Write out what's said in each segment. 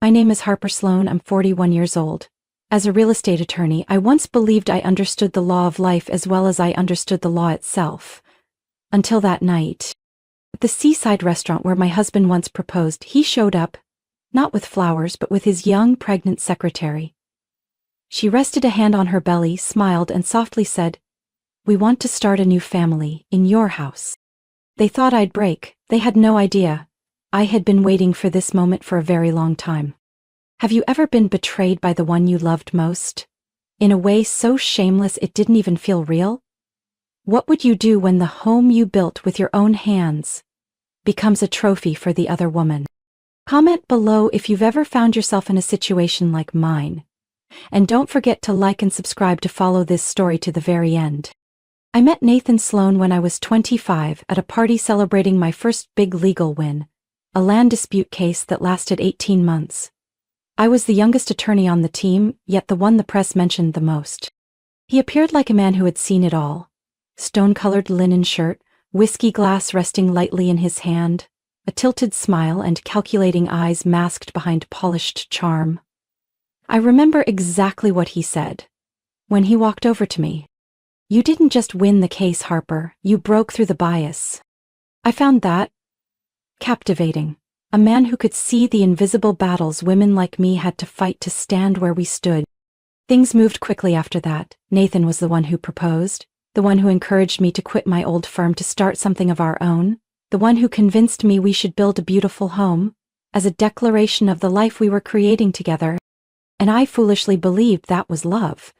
My name is Harper Sloan. I'm 41 years old. As a real estate attorney, I once believed I understood the law of life as well as I understood the law itself. Until that night. At the seaside restaurant where my husband once proposed, he showed up, not with flowers but with his young, pregnant secretary. She rested a hand on her belly, smiled, and softly said, "We want to start a new family, in your house." They thought I'd break. They had no idea. I had been waiting for this moment for a very long time. Have you ever been betrayed by the one you loved most? In a way so shameless it didn't even feel real? What would you do when the home you built with your own hands becomes a trophy for the other woman? Comment below if you've ever found yourself in a situation like mine. And don't forget to like and subscribe to follow this story to the very end. I met Nathan Sloan when I was 25 at a party celebrating my first big legal win, a land dispute case that lasted 18 months. I was the youngest attorney on the team, yet the one the press mentioned the most. He appeared like a man who had seen it all. Stone-colored linen shirt, whiskey glass resting lightly in his hand, a tilted smile and calculating eyes masked behind polished charm. I remember exactly what he said when he walked over to me. "You didn't just win the case, Harper, you broke through the bias." I found that captivating. A man who could see the invisible battles women like me had to fight to stand where we stood. Things moved quickly after that. Nathan was the one who proposed, the one who encouraged me to quit my old firm to start something of our own, the one who convinced me we should build a beautiful home, as a declaration of the life we were creating together. And I foolishly believed that was love.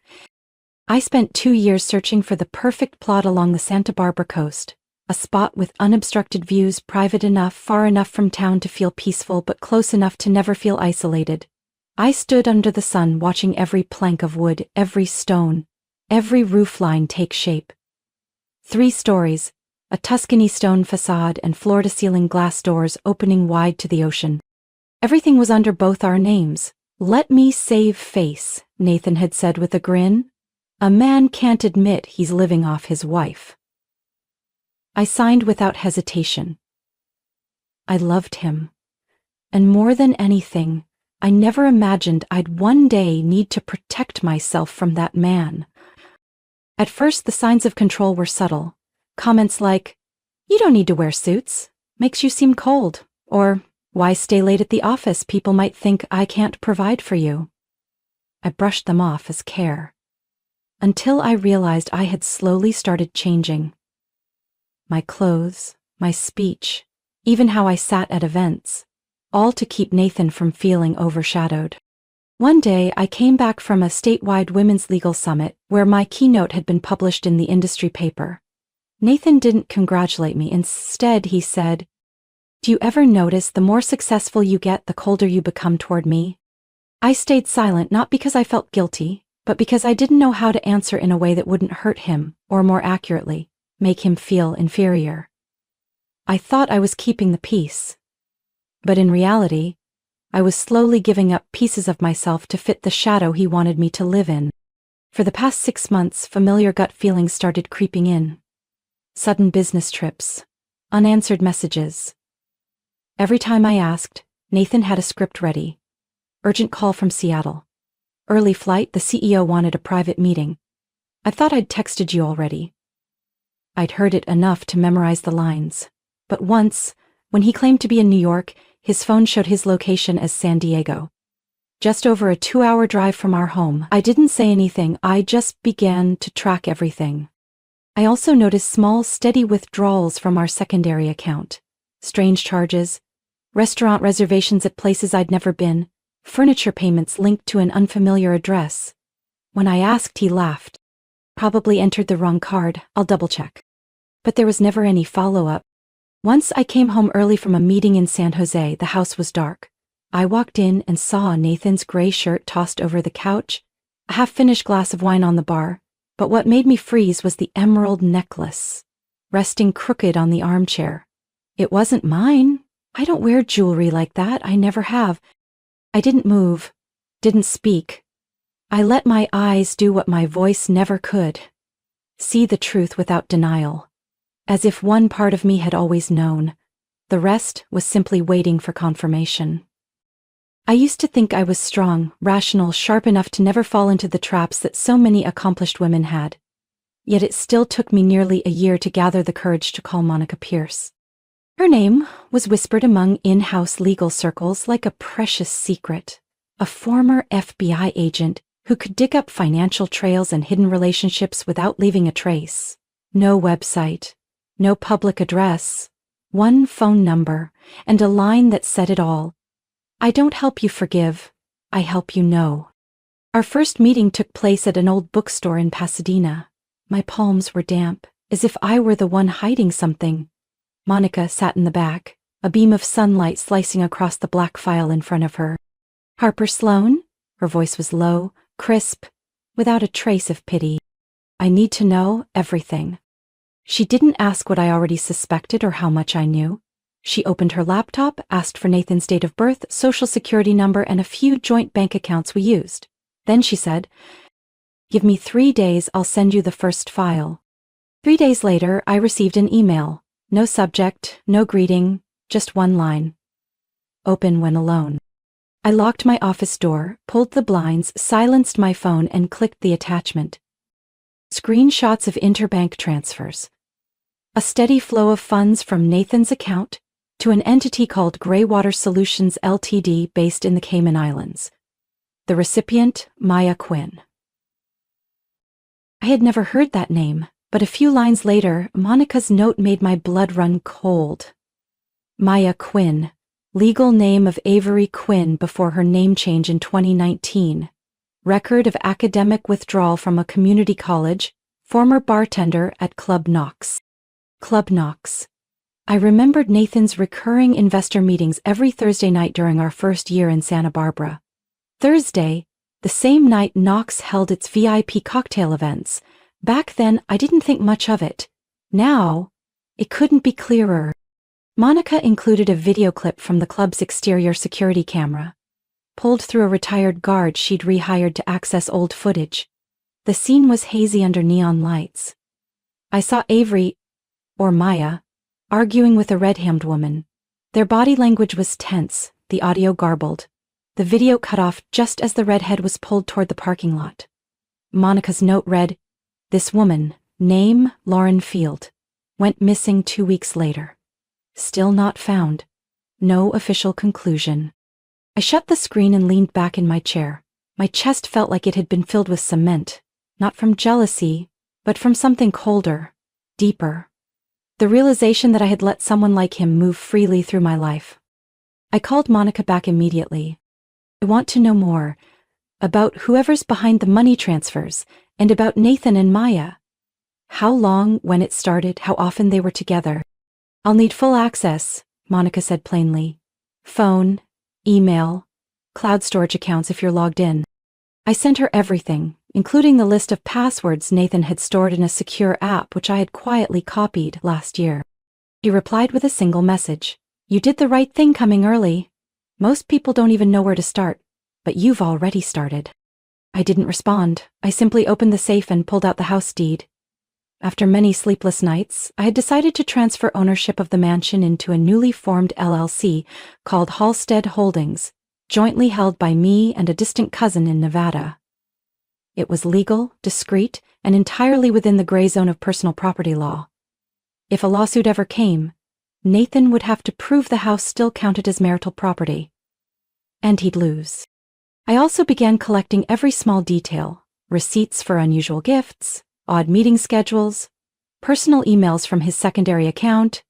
I spent 2 years searching for the perfect plot along the Santa Barbara coast, a spot with unobstructed views, private enough, far enough from town to feel peaceful but close enough to never feel isolated. I stood under the sun watching every plank of wood, every stone, every roofline take shape. 3 stories, a Tuscany stone facade and floor-to-ceiling glass doors opening wide to the ocean. Everything was under both our names. "Let me save face," Nathan had said with a grin. "A man can't admit he's living off his wife." I signed without hesitation. I loved him. And more than anything, I never imagined I'd one day need to protect myself from that man. At first, the signs of control were subtle. Comments like, "You don't need to wear suits. Makes you seem cold." Or, "Why stay late at the office? People might think I can't provide for you." I brushed them off as care. Until I realized I had slowly started changing. My clothes, my speech, even how I sat at events, all to keep Nathan from feeling overshadowed. One day, I came back from a statewide women's legal summit where my keynote had been published in the industry paper. Nathan didn't congratulate me. Instead, he said, "Do you ever notice the more successful you get, the colder you become toward me?" I stayed silent not because I felt guilty, but because I didn't know how to answer in a way that wouldn't hurt him, or more accurately, make him feel inferior. I thought I was keeping the peace. But in reality, I was slowly giving up pieces of myself to fit the shadow he wanted me to live in. For the past 6 months, familiar gut feelings started creeping in. Sudden business trips, unanswered messages. Every time I asked, Nathan had a script ready. Urgent call from Seattle. Early flight, the CEO wanted a private meeting. I thought I'd texted you already. I'd heard it enough to memorize the lines. But once, when he claimed to be in New York, his phone showed his location as San Diego. Just over a 2-hour drive from our home. I didn't say anything, I just began to track everything. I also noticed small, steady withdrawals from our secondary account. Strange charges, restaurant reservations at places I'd never been, furniture payments linked to an unfamiliar address. When I asked, he laughed. "Probably entered the wrong card, I'll double-check." But there was never any follow-up. Once I came home early from a meeting in San Jose. The house was dark. I walked in and saw Nathan's gray shirt tossed over the couch, a half-finished glass of wine on the bar, but what made me freeze was the emerald necklace, resting crooked on the armchair. It wasn't mine. I don't wear jewelry like that, I never have. I didn't move, didn't speak. I let my eyes do what my voice never could. See the truth without denial. As if one part of me had always known. The rest was simply waiting for confirmation. I used to think I was strong, rational, sharp enough to never fall into the traps that so many accomplished women had. Yet it still took me nearly a year to gather the courage to call Monica Pierce. Her name was whispered among in-house legal circles like a precious secret. A former FBI agent who could dig up financial trails and hidden relationships without leaving a trace. No website, no public address, one phone number, and a line that said it all. I don't help you forgive, I help you know. Our first meeting took place at an old bookstore in Pasadena. My palms were damp, as if I were the one hiding something. Monica sat in the back, a beam of sunlight slicing across the black file in front of her. Harper Sloan? Her voice was low, crisp, without a trace of pity. I need to know everything. She didn't ask what I already suspected or how much I knew. She opened her laptop, asked for Nathan's date of birth, social security number, and a few joint bank accounts we used. Then she said, "Give me 3 days, I'll send you the first file." 3 days later, I received an email. No subject, no greeting, just one line. Open when alone. I locked my office door, pulled the blinds, silenced my phone, and clicked the attachment. Screenshots of interbank transfers. A steady flow of funds from Nathan's account to an entity called Greywater Solutions Ltd. Based in the Cayman Islands. The recipient, Maya Quinn. I had never heard that name, but a few lines later, Monica's note made my blood run cold. Maya Quinn, legal name of Avery Quinn before her name change in 2019. Record of academic withdrawal from a community college, former bartender at Club Knox. Club Knox. I remembered Nathan's recurring investor meetings every Thursday night during our first year in Santa Barbara. Thursday, the same night Knox held its VIP cocktail events. Back then, I didn't think much of it. Now, it couldn't be clearer. Monica included a video clip from the club's exterior security camera, pulled through a retired guard she'd rehired to access old footage. The scene was hazy under neon lights. I saw Avery, or Maya, arguing with a red-hammed woman. Their body language was tense, the audio garbled. The video cut off just as the redhead was pulled toward the parking lot. Monica's note read, "This woman, name Lauren Field, went missing 2 weeks later. Still not found. No official conclusion." I shut the screen and leaned back in my chair. My chest felt like it had been filled with cement, not from jealousy, but from something colder, deeper. The realization that I had let someone like him move freely through my life. I called Monica back immediately. "I want to know more about whoever's behind the money transfers and about Nathan and Maya. How long, when it started, how often they were together." "I'll need full access," Monica said plainly. "Phone, email, cloud storage accounts if you're logged in." I sent her everything, including the list of passwords Nathan had stored in a secure app which I had quietly copied last year. He replied with a single message. "You did the right thing coming early. Most people don't even know where to start, but you've already started." I didn't respond. I simply opened the safe and pulled out the house deed. After many sleepless nights, I had decided to transfer ownership of the mansion into a newly formed LLC called Halstead Holdings, jointly held by me and a distant cousin in Nevada. It was legal, discreet, and entirely within the gray zone of personal property law. If a lawsuit ever came, Nathan would have to prove the house still counted as marital property. And he'd lose. I also began collecting every small detail: receipts for unusual gifts, odd meeting schedules, personal emails from his secondary account,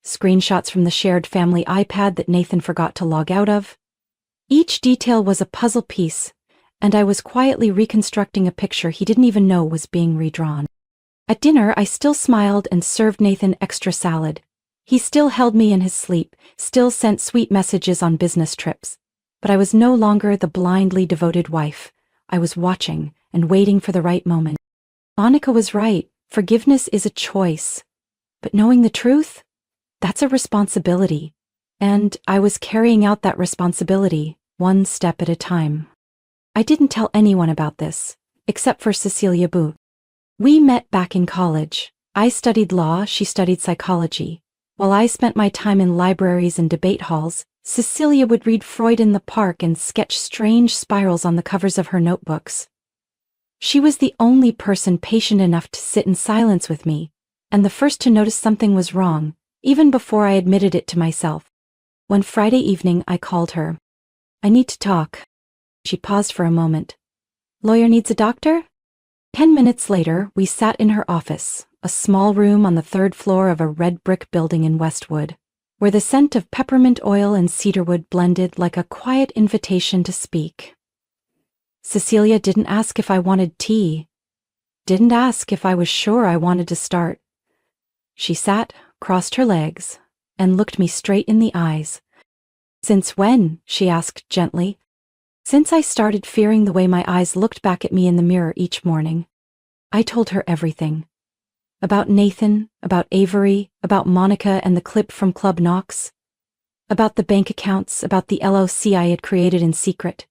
screenshots from the shared family iPad that Nathan forgot to log out of. Each detail was a puzzle piece, and I was quietly reconstructing a picture he didn't even know was being redrawn. At dinner, I still smiled and served Nathan extra salad. He still held me in his sleep, still sent sweet messages on business trips. But I was no longer the blindly devoted wife. I was watching and waiting for the right moment. Monica was right. Forgiveness is a choice. But knowing the truth, that's a responsibility. And I was carrying out that responsibility, one step at a time. I didn't tell anyone about this, except for Cecilia Boo. We met back in college. I studied law, she studied psychology. While I spent my time in libraries and debate halls, Cecilia would read Freud in the park and sketch strange spirals on the covers of her notebooks. She was the only person patient enough to sit in silence with me, and the first to notice something was wrong, even before I admitted it to myself. One Friday evening I called her. "I need to talk." She paused for a moment. "Lawyer needs a doctor?" 10 minutes later, we sat in her office, a small room on the third floor of a red brick building in Westwood, where the scent of peppermint oil and cedarwood blended like a quiet invitation to speak. Cecilia didn't ask if I wanted tea, didn't ask if I was sure I wanted to start. She sat, crossed her legs, and looked me straight in the eyes. "Since when?" she asked gently. "Since I started fearing the way my eyes looked back at me in the mirror each morning." I told her everything. About Nathan, about Avery, about Monica and the clip from Club Knox. About the bank accounts, about the LLC I had created in secret.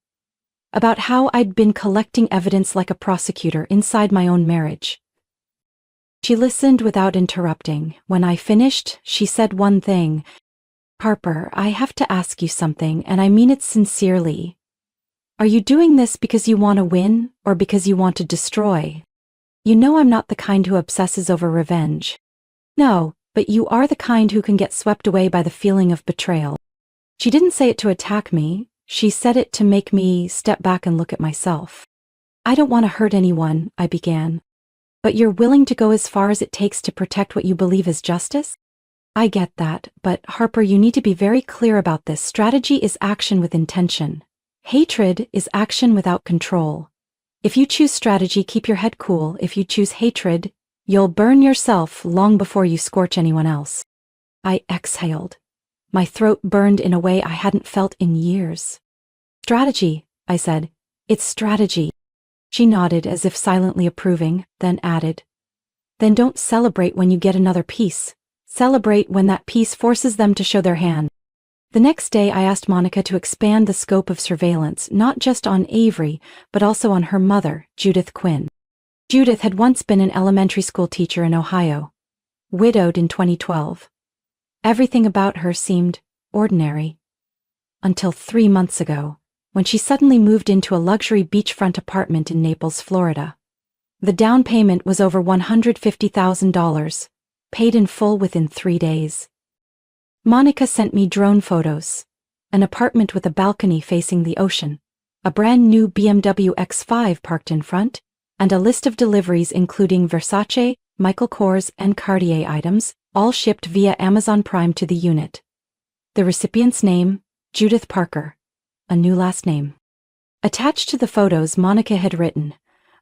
About how I'd been collecting evidence like a prosecutor inside my own marriage. She listened without interrupting. When I finished, she said one thing. "Harper, I have to ask you something, and I mean it sincerely. Are you doing this because you want to win, or because you want to destroy? You know I'm not the kind who obsesses over revenge. No, but you are the kind who can get swept away by the feeling of betrayal." She didn't say it to attack me. She said it to make me step back and look at myself. "I don't want to hurt anyone," I began. "But you're willing to go as far as it takes to protect what you believe is justice?" "I get that, but Harper, you need to be very clear about this. Strategy is action with intention. Hatred is action without control. If you choose strategy, keep your head cool. If you choose hatred, you'll burn yourself long before you scorch anyone else." I exhaled. My throat burned in a way I hadn't felt in years. "Strategy," I said. "It's strategy." She nodded as if silently approving, then added, "Then don't celebrate when you get another piece. Celebrate when that piece forces them to show their hand." The next day I asked Monica to expand the scope of surveillance, not just on Avery, but also on her mother, Judith Quinn. Judith had once been an elementary school teacher in Ohio, widowed in 2012. Everything about her seemed ordinary. Until 3 months ago, when she suddenly moved into a luxury beachfront apartment in Naples, Florida. The down payment was over $150,000, paid in full within 3 days. Monica sent me drone photos, an apartment with a balcony facing the ocean, a brand new BMW X5 parked in front, and a list of deliveries including Versace, Michael Kors, and Cartier items, all shipped via Amazon Prime to the unit. The recipient's name, Judith Parker, a new last name. Attached to the photos, Monica had written,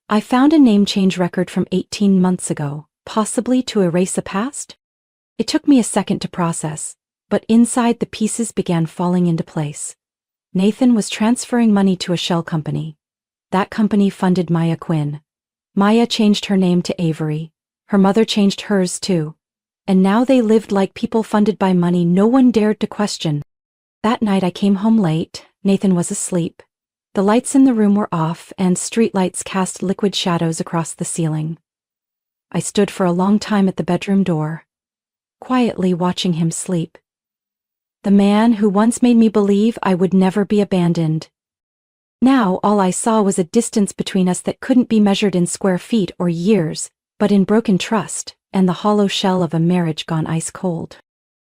"I found a name change record from 18 months ago, possibly to erase a past?" It took me a second to process, but inside the pieces began falling into place. Nathan was transferring money to a shell company. That company funded Maya Quinn. Maya changed her name to Avery. Her mother changed hers too. And now they lived like people funded by money no one dared to question. That night I came home late. Nathan was asleep. The lights in the room were off, and streetlights cast liquid shadows across the ceiling. I stood for a long time at the bedroom door, quietly watching him sleep. The man who once made me believe I would never be abandoned. Now all I saw was a distance between us that couldn't be measured in square feet or years, but in broken trust and the hollow shell of a marriage gone ice cold.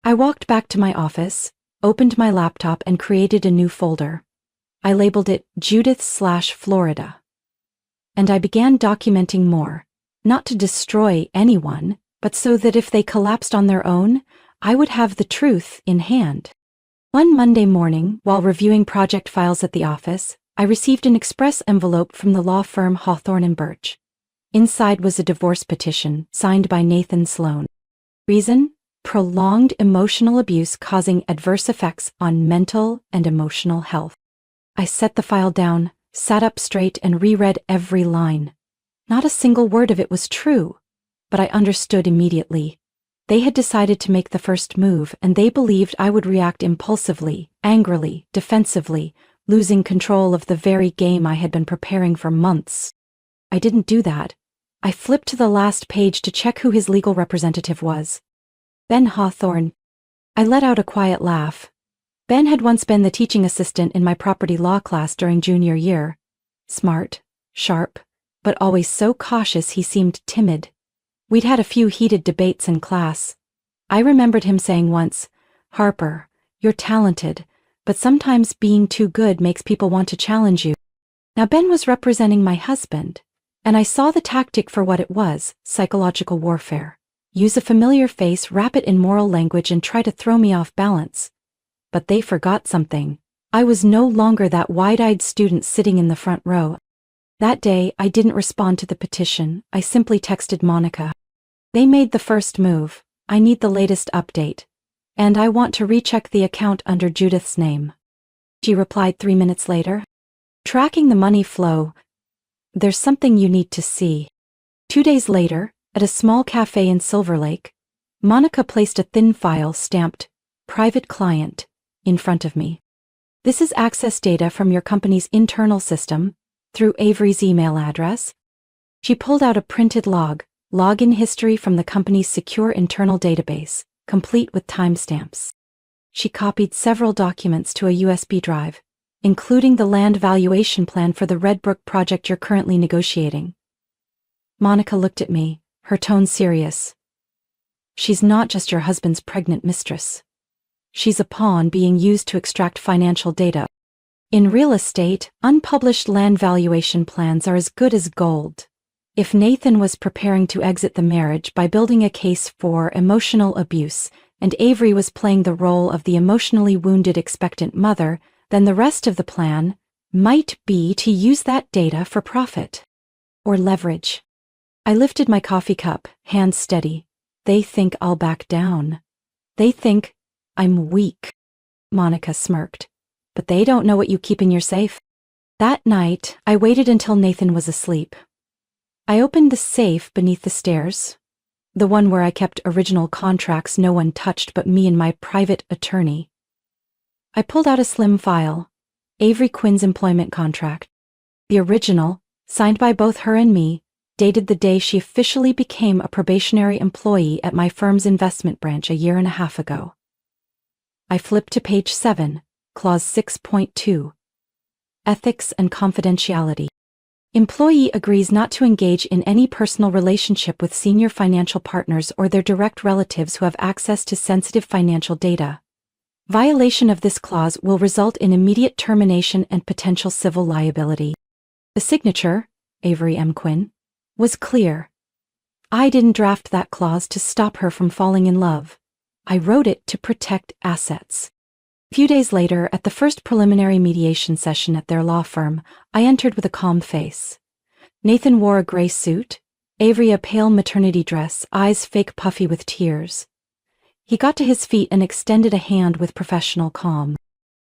I walked back to my office, opened my laptop, and created a new folder. I labeled it Judith/Florida. And I began documenting more, not to destroy anyone, but so that if they collapsed on their own, I would have the truth in hand. One Monday morning, while reviewing project files at the office, I received an express envelope from the law firm Hawthorne & Birch. Inside was a divorce petition signed by Nathan Sloan. Reason? Prolonged emotional abuse causing adverse effects on mental and emotional health. I set the file down, sat up straight, and reread every line. Not a single word of it was true, but I understood immediately. They had decided to make the first move, and they believed I would react impulsively, angrily, defensively, losing control of the very game I had been preparing for months. I didn't do that. I flipped to the last page to check who his legal representative was. Ben Hawthorne. I let out a quiet laugh. Ben had once been the teaching assistant in my property law class during junior year. Smart, sharp, but always so cautious he seemed timid. We'd had a few heated debates in class. I remembered him saying once, "Harper, you're talented, but sometimes being too good makes people want to challenge you." Now Ben was representing my husband, and I saw the tactic for what it was, psychological warfare. Use a familiar face, wrap it in moral language, and try to throw me off balance. But they forgot something. I was no longer that wide-eyed student sitting in the front row. That day, I didn't respond to the petition. I simply texted Monica. "They made the first move. I need the latest update. And I want to recheck the account under Judith's name." She replied 3 minutes later. "Tracking the money flow. There's something you need to see." 2 days later, at a small cafe in Silver Lake, Monica placed a thin file stamped, "Private Client," in front of me. "This is access data from your company's internal system, through Avery's email address." She pulled out a printed login history from the company's secure internal database, complete with timestamps. She copied several documents to a USB drive, including the land valuation plan for the Redbrook project you're currently negotiating. Monica looked at me, her tone serious. "She's not just your husband's pregnant mistress. She's a pawn being used to extract financial data. In real estate, unpublished land valuation plans are as good as gold. If Nathan was preparing to exit the marriage by building a case for emotional abuse, and Avery was playing the role of the emotionally wounded expectant mother, then the rest of the plan might be to use that data for profit. Or leverage." I lifted my coffee cup, hands steady. "They think I'll back down. They think I'm weak." Monica smirked. "But they don't know what you keep in your safe." That night, I waited until Nathan was asleep. I opened the safe beneath the stairs, the one where I kept original contracts no one touched but me and my private attorney. I pulled out a slim file, Avery Quinn's employment contract. The original, signed by both her and me, dated the day she officially became a probationary employee at my firm's investment branch a year and a half ago. I flipped to page 7, clause 6.2. Ethics and confidentiality. Employee agrees not to engage in any personal relationship with senior financial partners or their direct relatives who have access to sensitive financial data. Violation of this clause will result in immediate termination and potential civil liability. The signature, Avery M. Quinn, was clear. I didn't draft that clause to stop her from falling in love. I wrote it to protect assets. A few days later, at the first preliminary mediation session at their law firm, I entered with a calm face. Nathan wore a gray suit, Avery a pale maternity dress, eyes fake puffy with tears. He got to his feet and extended a hand with professional calm.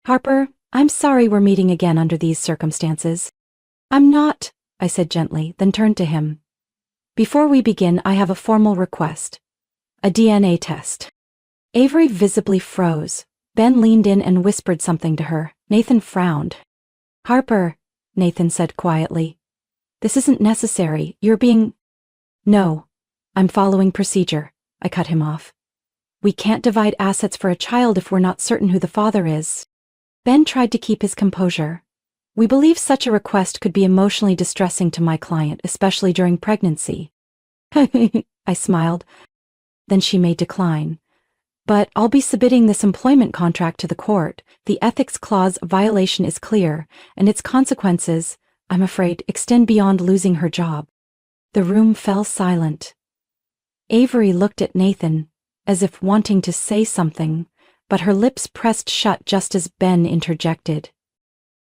"Harper, I'm sorry we're meeting again under these circumstances." "I'm not," I said gently, then turned to him. "Before we begin, I have a formal request. A DNA test." Avery visibly froze. Ben leaned in and whispered something to her. Nathan frowned. "Harper," Nathan said quietly, "this isn't necessary. You're being—" "No, I'm following procedure," I cut him off. "We can't divide assets for a child if we're not certain who the father is." Ben tried to keep his composure. "We believe such a request could be emotionally distressing to my client, especially during pregnancy." I smiled. "Then she may decline. But I'll be submitting this employment contract to the court. The ethics clause violation is clear, and its consequences, I'm afraid, extend beyond losing her job." The room fell silent. Avery looked at Nathan, as if wanting to say something, but her lips pressed shut just as Ben interjected.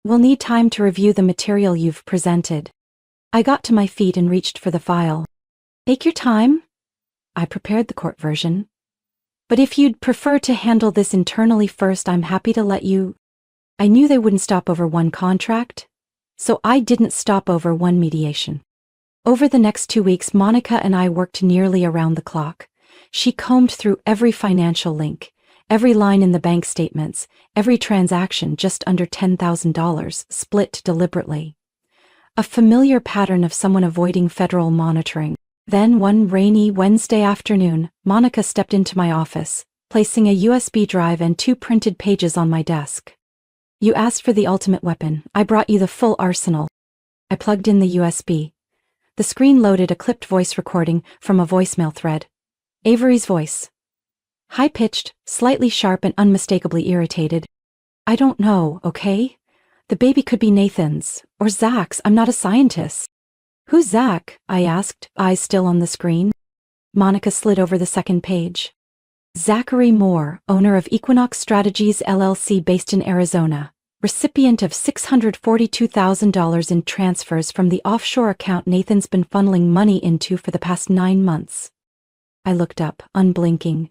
"We'll need time to review the material you've presented." I got to my feet and reached for the file. "Take your time." I prepared the court version. "But if you'd prefer to handle this internally first, I'm happy to let you—" I knew they wouldn't stop over one contract, so I didn't stop over one mediation. Over the next 2 weeks, Monica and I worked nearly around the clock. She combed through every financial link, every line in the bank statements, every transaction just under $10,000, split deliberately. A familiar pattern of someone avoiding federal monitoring. Then one rainy Wednesday afternoon, Monica stepped into my office, placing a USB drive and 2 printed pages on my desk. You asked for the ultimate weapon. I brought you the full arsenal. I plugged in the USB. The screen loaded a clipped voice recording from a voicemail thread. Avery's voice. High-pitched, slightly sharp and unmistakably irritated. I don't know, okay? The baby could be Nathan's, or Zach's. I'm not a scientist. Who's Zach? I asked, eyes still on the screen. Monica slid over the second page. Zachary Moore, owner of Equinox Strategies LLC based in Arizona, recipient of $642,000 in transfers from the offshore account Nathan's been funneling money into for the past 9 months. I looked up, unblinking.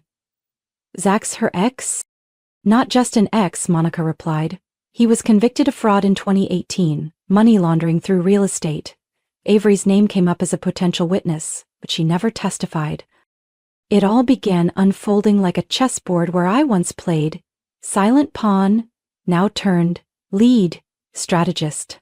Zach's her ex? Not just an ex, Monica replied. He was convicted of fraud in 2018, money laundering through real estate. Avery's name came up as a potential witness, but she never testified. It all began unfolding like a chessboard where I once played silent pawn, now turned lead strategist.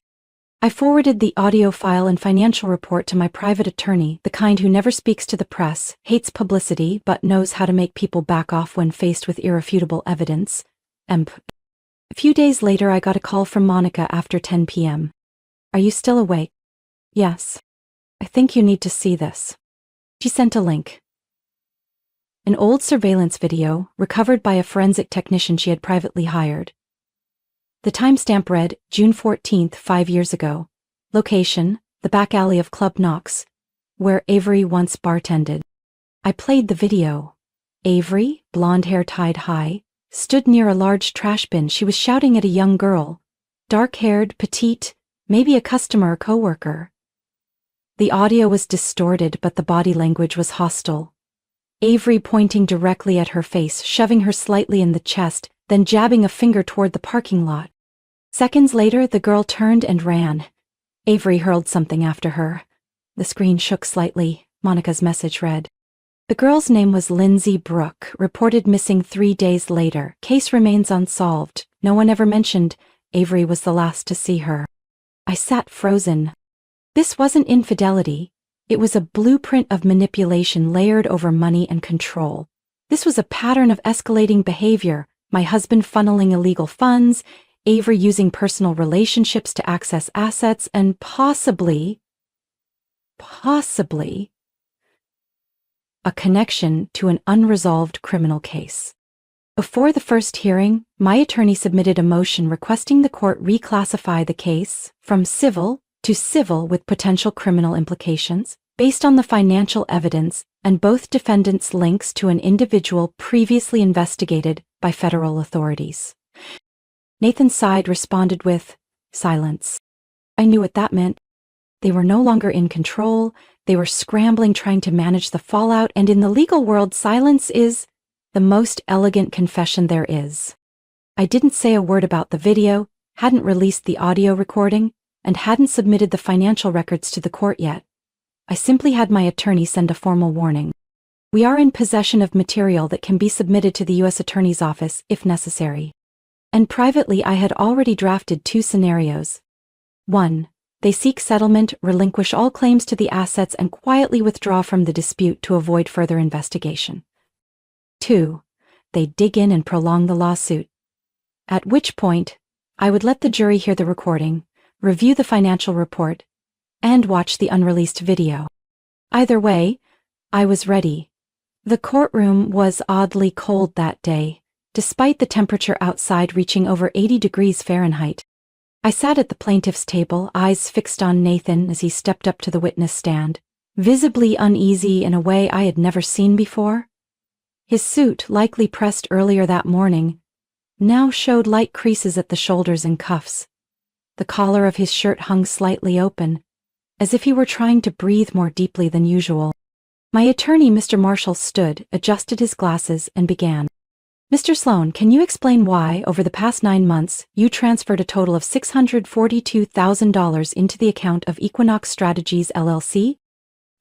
I forwarded the audio file and financial report to my private attorney, the kind who never speaks to the press, hates publicity, but knows how to make people back off when faced with irrefutable evidence. A few days later, I got a call from Monica after 10 p.m. Are you still awake? Yes. I think you need to see this. She sent a link. An old surveillance video, recovered by a forensic technician she had privately hired. The timestamp read, June 14th, 5 years ago. Location, the back alley of Club Knox, where Avery once bartended. I played the video. Avery, blonde hair tied high, stood near a large trash bin. She was shouting at a young girl. Dark-haired, petite, maybe a customer or coworker. The audio was distorted, but the body language was hostile. Avery pointing directly at her face, shoving her slightly in the chest, then jabbing a finger toward the parking lot. Seconds later, the girl turned and ran. Avery hurled something after her. The screen shook slightly. Monica's message read. The girl's name was Lindsay Brooke, reported missing 3 days later. Case remains unsolved. No one ever mentioned Avery was the last to see her. I sat frozen. This wasn't infidelity. It was a blueprint of manipulation layered over money and control. This was a pattern of escalating behavior. My husband funneling illegal funds, Avery using personal relationships to access assets, and possibly, a connection to an unresolved criminal case. Before the first hearing, my attorney submitted a motion requesting the court reclassify the case from civil to civil with potential criminal implications, based on the financial evidence and both defendants' links to an individual previously investigated by federal authorities. Nathan's side responded with silence. I knew what that meant. They were no longer in control. They were scrambling, trying to manage the fallout, and in the legal world, silence is the most elegant confession there is. I didn't say a word about the video, hadn't released the audio recording, and hadn't submitted the financial records to the court yet. I simply had my attorney send a formal warning. We are in possession of material that can be submitted to the U.S. Attorney's Office if necessary. And privately, I had already drafted 2 scenarios. 1. They seek settlement, relinquish all claims to the assets, and quietly withdraw from the dispute to avoid further investigation. 2. They dig in and prolong the lawsuit. At which point, I would let the jury hear the recording, review the financial report, and watch the unreleased video. Either way, I was ready. The courtroom was oddly cold that day, despite the temperature outside reaching over 80 degrees Fahrenheit. I sat at the plaintiff's table, eyes fixed on Nathan as he stepped up to the witness stand, visibly uneasy in a way I had never seen before. His suit, likely pressed earlier that morning, now showed light creases at the shoulders and cuffs. The collar of his shirt hung slightly open, as if he were trying to breathe more deeply than usual. My attorney, Mr. Marshall, stood, adjusted his glasses, and began. Mr. Sloan, can you explain why, over the past 9 months, you transferred a total of $642,000 into the account of Equinox Strategies LLC?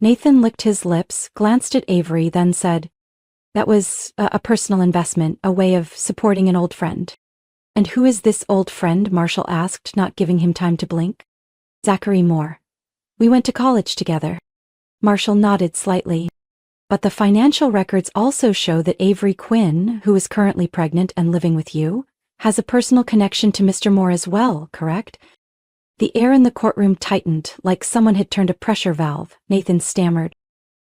Nathan licked his lips, glanced at Avery, then said, That was a personal investment, a way of supporting an old friend. And who is this old friend? Marshall asked, not giving him time to blink. Zachary Moore. We went to college together. Marshall nodded slightly. But the financial records also show that Avery Quinn, who is currently pregnant and living with you, has a personal connection to Mr. Moore as well, correct? The air in the courtroom tightened, like someone had turned a pressure valve. Nathan stammered.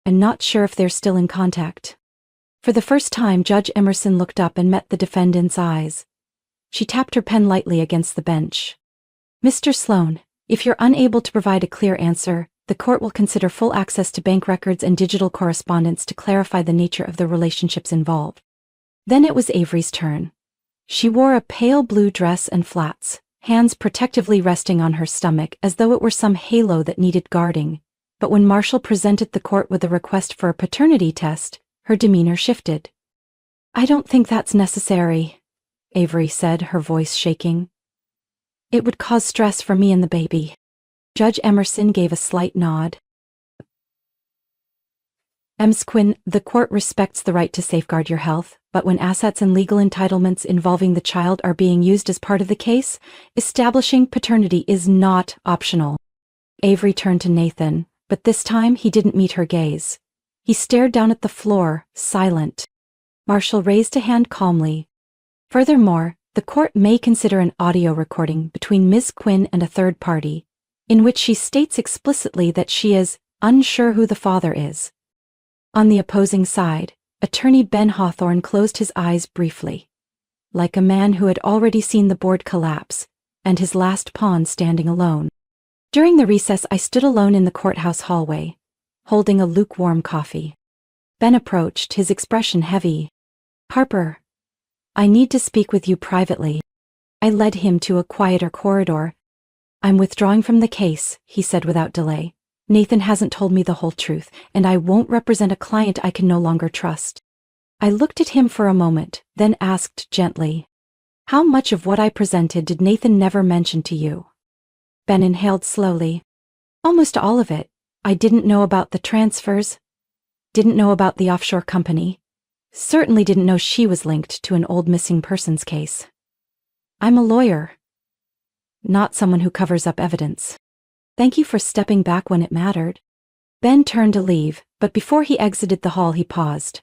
I'm not sure if they're still in contact. For the first time, Judge Emerson looked up and met the defendant's eyes. She tapped her pen lightly against the bench. Mr. Sloan, if you're unable to provide a clear answer, the court will consider full access to bank records and digital correspondence to clarify the nature of the relationships involved. Then it was Avery's turn. She wore a pale blue dress and flats, hands protectively resting on her stomach as though it were some halo that needed guarding. But when Marshall presented the court with a request for a paternity test, her demeanor shifted. I don't think that's necessary, Avery said, her voice shaking. It would cause stress for me and the baby. Judge Emerson gave a slight nod. Ms. Quinn, the court respects the right to safeguard your health, but when assets and legal entitlements involving the child are being used as part of the case, establishing paternity is not optional. Avery turned to Nathan, but this time he didn't meet her gaze. He stared down at the floor, silent. Marshall raised a hand calmly. Furthermore, the court may consider an audio recording between Ms. Quinn and a third party, in which she states explicitly that she is unsure who the father is. On the opposing side, Attorney Ben Hawthorne closed his eyes briefly, like a man who had already seen the board collapse, and his last pawn standing alone. During the recess, I stood alone in the courthouse hallway, holding a lukewarm coffee. Ben approached, his expression heavy. Harper, I need to speak with you privately. I led him to a quieter corridor. I'm withdrawing from the case, he said without delay. Nathan hasn't told me the whole truth, and I won't represent a client I can no longer trust. I looked at him for a moment, then asked gently, how much of what I presented did Nathan never mention to you? Ben inhaled slowly. Almost all of it. I didn't know about the transfers. Didn't know about the offshore company. Certainly didn't know she was linked to an old missing persons case. I'm a lawyer, not someone who covers up evidence. Thank you for stepping back when it mattered. Ben turned to leave, but before he exited the hall he paused.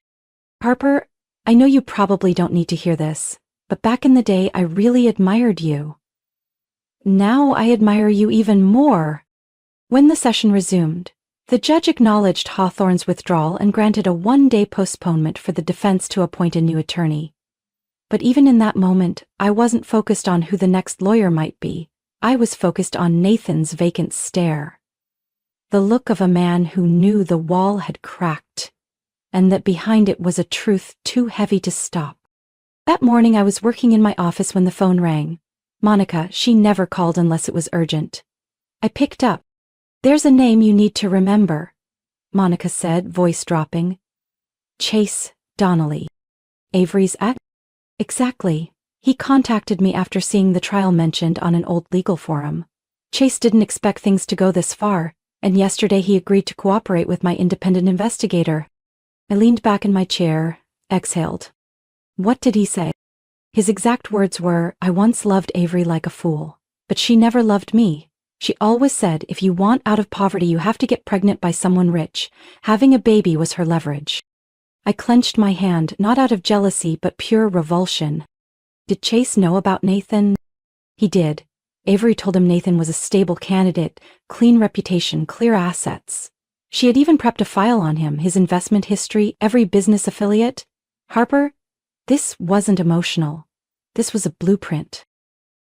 Harper, I know you probably don't need to hear this, but back in the day I really admired you. Now I admire you even more. When the session resumed, the judge acknowledged Hawthorne's withdrawal and granted a one-day postponement for the defense to appoint a new attorney. But even in that moment, I wasn't focused on who the next lawyer might be. I was focused on Nathan's vacant stare. The look of a man who knew the wall had cracked, and that behind it was a truth too heavy to stop. That morning I was working in my office when the phone rang. Monica, she never called unless it was urgent. I picked up. There's a name you need to remember, Monica said, voice dropping. Chase Donnelly. Avery's ex? Exactly. He contacted me after seeing the trial mentioned on an old legal forum. Chase didn't expect things to go this far, and yesterday he agreed to cooperate with my independent investigator. I leaned back in my chair, exhaled. What did he say? His exact words were, I once loved Avery like a fool, but she never loved me. She always said, if you want out of poverty you have to get pregnant by someone rich. Having a baby was her leverage. I clenched my hand, not out of jealousy but pure revulsion. Did Chase know about Nathan? He did. Avery told him Nathan was a stable candidate, clean reputation, clear assets. She had even prepped a file on him, his investment history, every business affiliate. Harper, this wasn't emotional. This was a blueprint.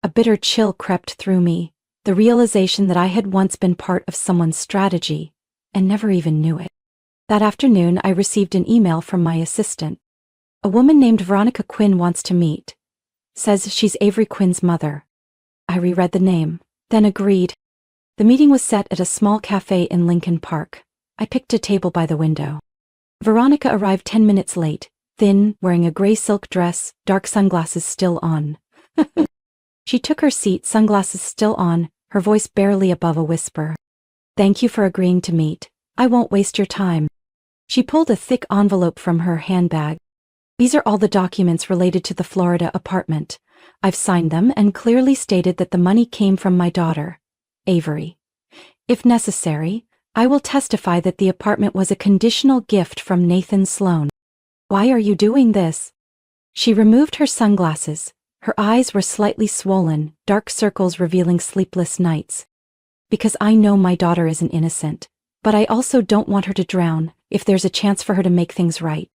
A bitter chill crept through me, the realization that I had once been part of someone's strategy, and never even knew it. That afternoon I received an email from my assistant. A woman named Veronica Quinn wants to meet. Says she's Avery Quinn's mother. I reread the name, then agreed. The meeting was set at a small cafe in Lincoln Park. I picked a table by the window. Veronica arrived 10 minutes late, thin, wearing a gray silk dress, dark sunglasses still on. She took her seat, sunglasses still on, her voice barely above a whisper. Thank you for agreeing to meet. I won't waste your time. She pulled a thick envelope from her handbag. These are all the documents related to the Florida apartment. I've signed them and clearly stated that the money came from my daughter, Avery. If necessary, I will testify that the apartment was a conditional gift from Nathan Sloan. Why are you doing this? She removed her sunglasses. Her eyes were slightly swollen, dark circles revealing sleepless nights. Because I know my daughter isn't innocent, but I also don't want her to drown, if there's a chance for her to make things right.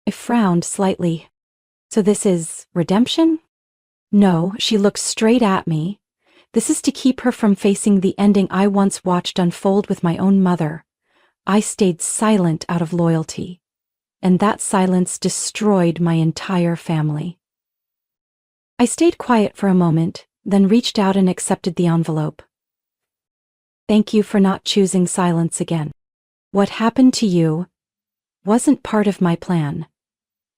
I frowned slightly. So this is redemption? No, she looked straight at me. This is to keep her from facing the ending I once watched unfold with my own mother. I stayed silent out of loyalty, and that silence destroyed my entire family. I stayed quiet for a moment, then reached out and accepted the envelope. Thank you for not choosing silence again. What happened to you wasn't part of my plan,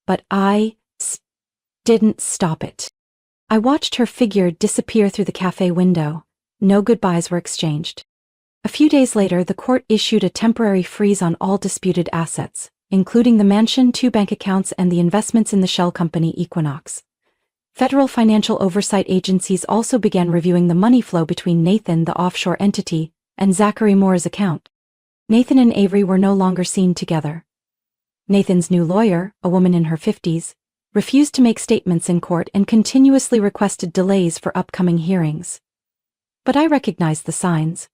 but I didn't stop it. I watched her figure disappear through the cafe window. No goodbyes were exchanged. A few days later, the court issued a temporary freeze on all disputed assets, including the mansion, 2 bank accounts, and the investments in the shell company Equinox. Federal financial oversight agencies also began reviewing the money flow between Nathan, the offshore entity, and Zachary Moore's account. Nathan and Avery were no longer seen together. Nathan's new lawyer, a woman in her 50s, refused to make statements in court and continuously requested delays for upcoming hearings. But I recognized the signs.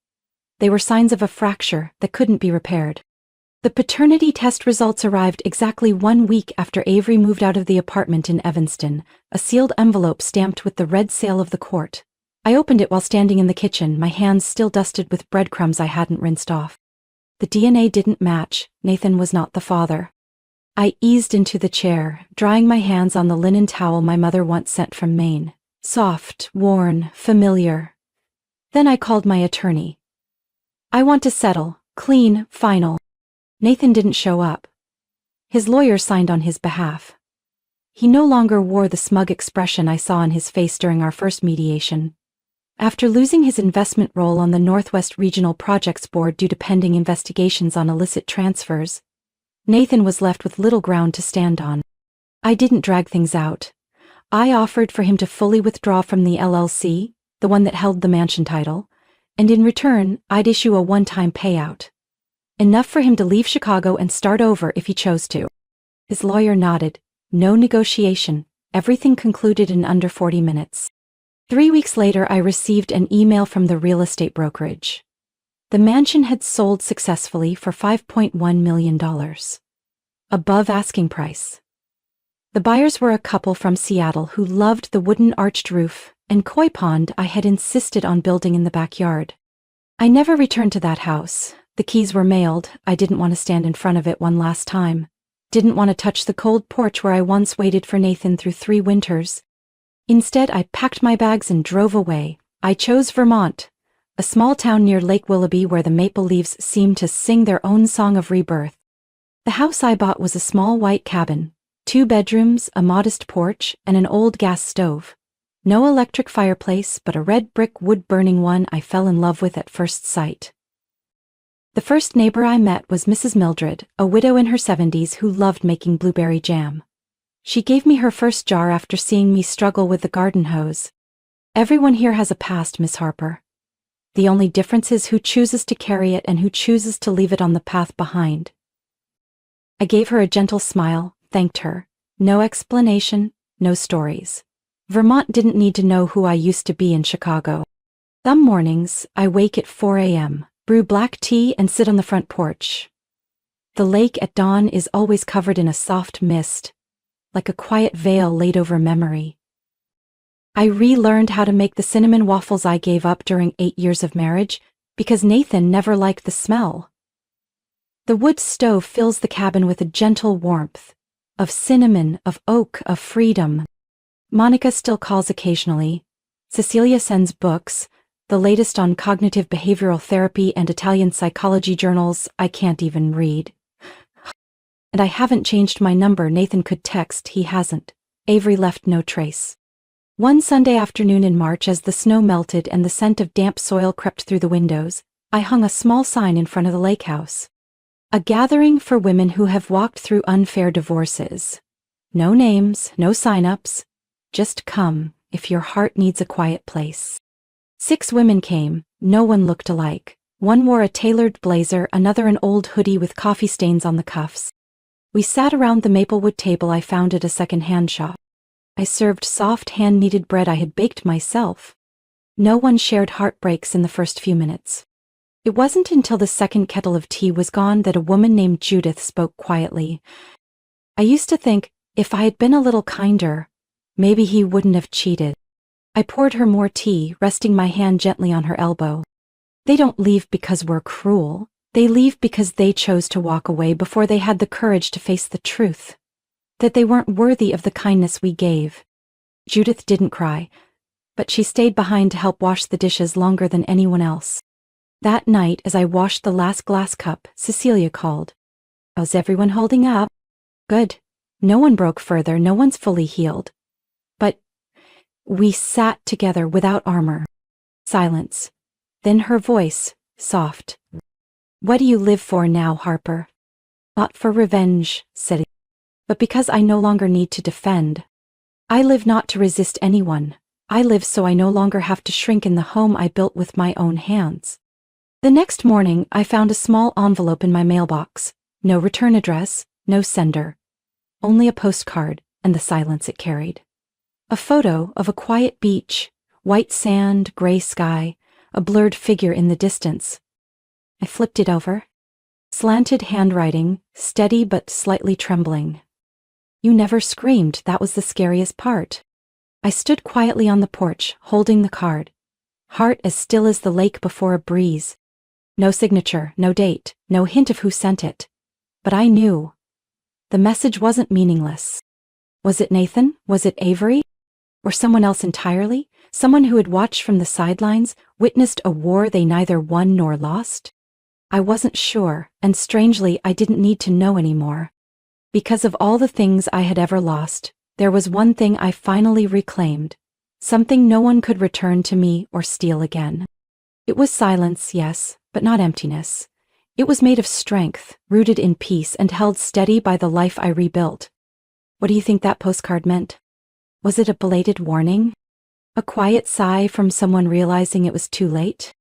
They were signs of a fracture that couldn't be repaired. The paternity test results arrived exactly 1 week after Avery moved out of the apartment in Evanston, a sealed envelope stamped with the red seal of the court. I opened it while standing in the kitchen, my hands still dusted with breadcrumbs I hadn't rinsed off. The DNA didn't match. Nathan was not the father. I eased into the chair, drying my hands on the linen towel my mother once sent from Maine. Soft, worn, familiar. Then I called my attorney. I want to settle, clean, final. Nathan didn't show up. His lawyer signed on his behalf. He no longer wore the smug expression I saw on his face during our first mediation. After losing his investment role on the Northwest Regional Projects Board due to pending investigations on illicit transfers, Nathan was left with little ground to stand on. I didn't drag things out. I offered for him to fully withdraw from the LLC, the one that held the mansion title, and in return, I'd issue a one-time payout. Enough for him to leave Chicago and start over if he chose to. His lawyer nodded. No negotiation. Everything concluded in under 40 minutes. 3 weeks later, I received an email from the real estate brokerage. The mansion had sold successfully for $5.1 million. Above asking price. The buyers were a couple from Seattle who loved the wooden arched roof and koi pond I had insisted on building in the backyard. I never returned to that house. The keys were mailed. I didn't want to stand in front of it one last time. Didn't want to touch the cold porch where I once waited for Nathan through 3 winters. Instead, I packed my bags and drove away. I chose Vermont, a small town near Lake Willoughby where the maple leaves seemed to sing their own song of rebirth. The house I bought was a small white cabin, 2 bedrooms, a modest porch, and an old gas stove. No electric fireplace, but a red brick wood-burning one I fell in love with at first sight. The first neighbor I met was Mrs. Mildred, a widow in her 70s who loved making blueberry jam. She gave me her first jar after seeing me struggle with the garden hose. Everyone here has a past, Miss Harper. The only difference is who chooses to carry it and who chooses to leave it on the path behind. I gave her a gentle smile, thanked her. No explanation, no stories. Vermont didn't need to know who I used to be in Chicago. Some mornings, I wake at 4 a.m., brew black tea and sit on the front porch. The lake at dawn is always covered in a soft mist, like a quiet veil laid over memory. I relearned how to make the cinnamon waffles I gave up during 8 years of marriage because Nathan never liked the smell. The wood stove fills the cabin with a gentle warmth, of cinnamon, of oak, of freedom. Monica still calls occasionally. Cecilia sends books, the latest on cognitive behavioral therapy and Italian psychology journals I can't even read. And I haven't changed my number. Nathan could text, he hasn't. Avery left no trace. One Sunday afternoon in March, as the snow melted and the scent of damp soil crept through the windows, I hung a small sign in front of the lake house. A gathering for women who have walked through unfair divorces. No names, no sign-ups. Just come, if your heart needs a quiet place. 6 women came, no one looked alike. One wore a tailored blazer, another an old hoodie with coffee stains on the cuffs. We sat around the maplewood table I found at a second-hand shop. I served soft hand-kneaded bread I had baked myself. No one shared heartbreaks in the first few minutes. It wasn't until the second kettle of tea was gone that a woman named Judith spoke quietly. I used to think, if I had been a little kinder, maybe he wouldn't have cheated. I poured her more tea, resting my hand gently on her elbow. They don't leave because we're cruel. They leave because they chose to walk away before they had the courage to face the truth. That they weren't worthy of the kindness we gave. Judith didn't cry, but she stayed behind to help wash the dishes longer than anyone else. That night, as I washed the last glass cup, Cecilia called. "How's everyone holding up?" "Good. No one broke further, no one's fully healed." But we sat together without armor. Silence. Then her voice, soft. "What do you live for now, Harper?" "Not for revenge," said he, "but because I no longer need to defend. I live not to resist anyone. I live so I no longer have to shrink in the home I built with my own hands." The next morning, I found a small envelope in my mailbox. No return address, no sender. Only a postcard and the silence it carried. A photo of a quiet beach, white sand, gray sky, a blurred figure in the distance. I flipped it over. Slanted handwriting, steady but slightly trembling. "You never screamed, that was the scariest part." I stood quietly on the porch, holding the card. Heart as still as the lake before a breeze. No signature, no date, no hint of who sent it. But I knew. The message wasn't meaningless. Was it Nathan? Was it Avery? Or someone else entirely? Someone who had watched from the sidelines, witnessed a war they neither won nor lost? I wasn't sure, and strangely I didn't need to know anymore. Because of all the things I had ever lost, there was one thing I finally reclaimed. Something no one could return to me or steal again. It was silence, yes, but not emptiness. It was made of strength, rooted in peace and held steady by the life I rebuilt. What do you think that postcard meant? Was it a belated warning? A quiet sigh from someone realizing it was too late?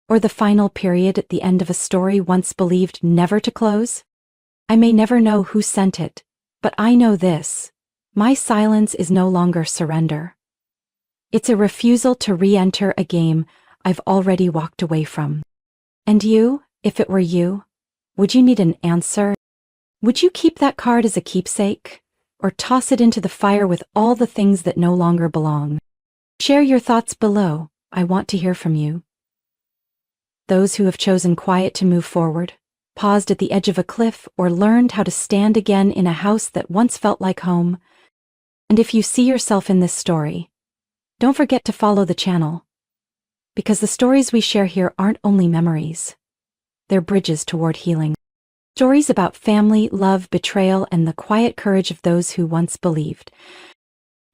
Or the final period at the end of a story once believed never to close? I may never know who sent it, but I know this. My silence is no longer surrender. It's a refusal to re-enter a game I've already walked away from. And you, if it were you, would you need an answer? Would you keep that card as a keepsake? Or toss it into the fire with all the things that no longer belong? Share your thoughts below. I want to hear from you. Those who have chosen quiet to move forward, paused at the edge of a cliff, or learned how to stand again in a house that once felt like home. And if you see yourself in this story, don't forget to follow the channel. Because the stories we share here aren't only memories. They're bridges toward healing. Stories about family, love, betrayal, and the quiet courage of those who once believed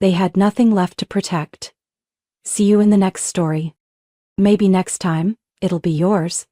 they had nothing left to protect. See you in the next story. Maybe next time, it'll be yours.